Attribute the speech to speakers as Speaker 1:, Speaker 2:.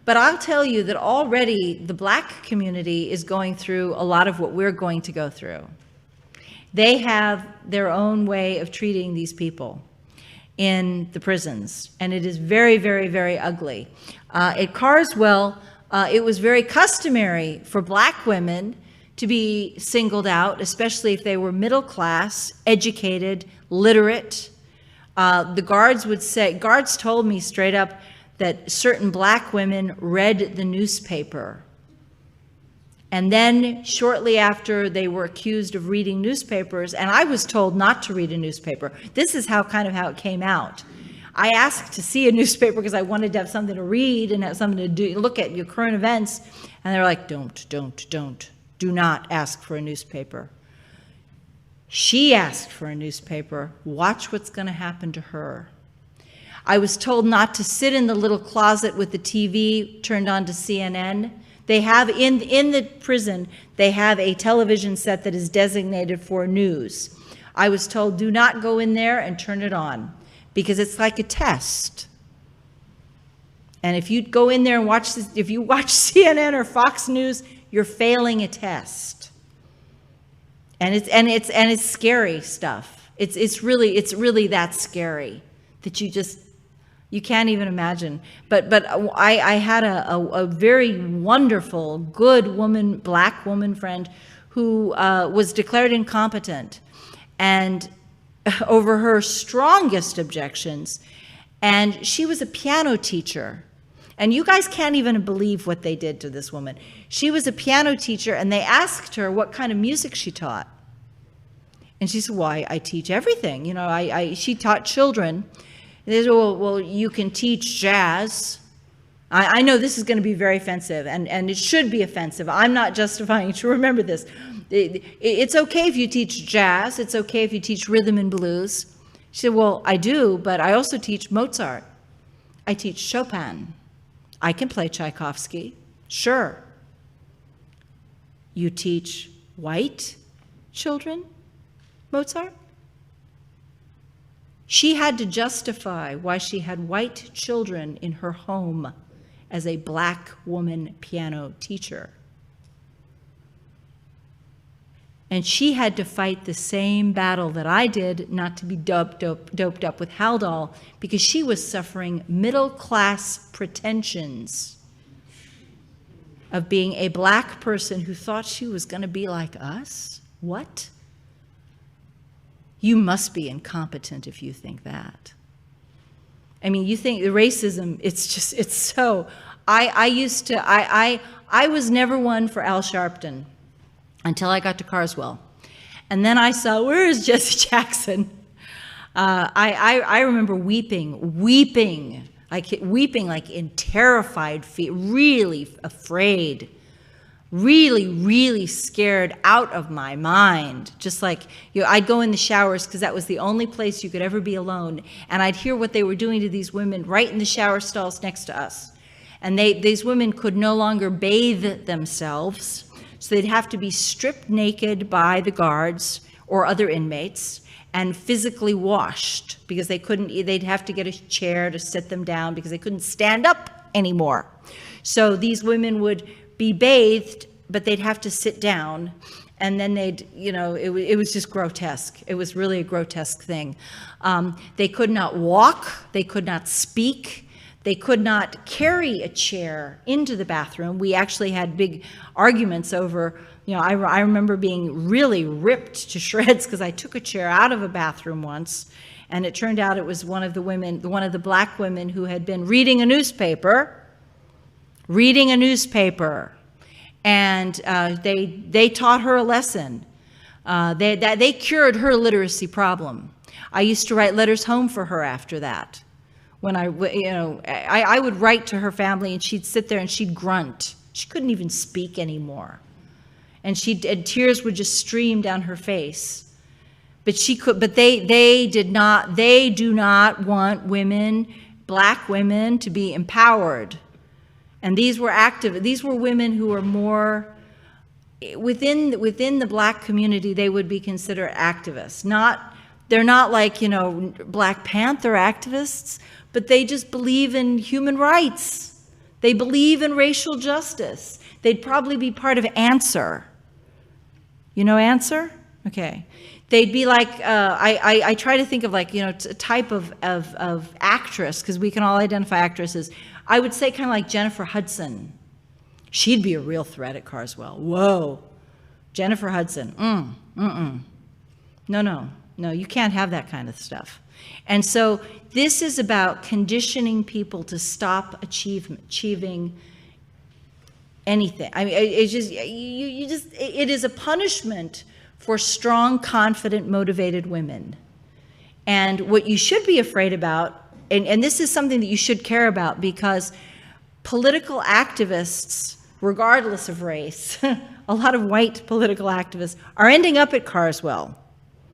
Speaker 1: But I'll tell you that already the black community is going through a lot of what we're going to go through. They have their own way of treating these people in the prisons, and it is very, very, very ugly. At Carswell, it was very customary for black women to be singled out, especially if they were middle class, educated, literate. The guards told me straight up that certain black women read the newspaper. And then shortly after, they were accused of reading newspapers, and I was told not to read a newspaper. This is how it came out. I asked to see a newspaper because I wanted to have something to read and have something to do, look at your current events. And they're like, do not ask for a newspaper. She asked for a newspaper. Watch what's going to happen to her. I was told not to sit in the little closet with the TV turned on to CNN. They have, in the prison, they have a television set that is designated for news. I was told, do not go in there and turn it on, because it's like a test. And if you go in there and watch this, if you watch CNN or Fox News, you're failing a test. And it's scary stuff. It's really that scary that you can't even imagine. But I had a very wonderful, good woman, black woman friend who was declared incompetent and over her strongest objections. And she was a piano teacher. And you guys can't even believe what they did to this woman. She was a piano teacher, and they asked her what kind of music she taught. And she said, well, I teach everything. You know, she taught children. They said, well, you can teach jazz. I know this is going to be very offensive, and it should be offensive. I'm not justifying it. Remember this. It's okay if you teach jazz. It's okay if you teach rhythm and blues. She said, well, I do, but I also teach Mozart. I teach Chopin. I can play Tchaikovsky. Sure. You teach white children Mozart? She had to justify why she had white children in her home as a black woman piano teacher. And she had to fight the same battle that I did, not to be doped up with Haldol, because she was suffering middle-class pretensions of being a black person who thought she was going to be like us. What? You must be incompetent if you think that. I mean, you think the racism, it's so. I was never one for Al Sharpton until I got to Carswell. And then I saw, where is Jesse Jackson? I remember weeping like in terrified fear, really afraid, really scared out of my mind. Just like, I'd go in the showers because that was the only place you could ever be alone. And I'd hear what they were doing to these women right in the shower stalls next to us. And these women could no longer bathe themselves. So they'd have to be stripped naked by the guards or other inmates and physically washed because they'd have to get a chair to sit them down because they couldn't stand up anymore. So these women would be bathed, but they'd have to sit down, and then it was just grotesque. It was really a grotesque thing. They could not walk, they could not speak, they could not carry a chair into the bathroom. We actually had big arguments over, I remember being really ripped to shreds because I took a chair out of a bathroom once, and it turned out it was one of the black women who had been reading a newspaper, and they taught her a lesson. They cured her literacy problem. I used to write letters home for her after that. When I would write to her family, and she'd sit there and she'd grunt. She couldn't even speak anymore, and tears would just stream down her face. But they do not want women, black women, to be empowered. And these were women who were more within the black community. They would be considered activists. They're not like Black Panther activists, but they just believe in human rights. They believe in racial justice. They'd probably be part of Answer. You know Answer? Okay. They'd be like, I try to think of like, a type of actress, because we can all identify actresses. I would say kind of like Jennifer Hudson. She'd be a real threat at Carswell. Whoa. Jennifer Hudson. No, you can't have that kind of stuff. And so this is about conditioning people to stop achieving anything. I mean, it's just, it is a punishment for strong, confident, motivated women. And what you should be afraid about, and this is something that you should care about, because political activists, regardless of race, a lot of white political activists, are ending up at Carswell.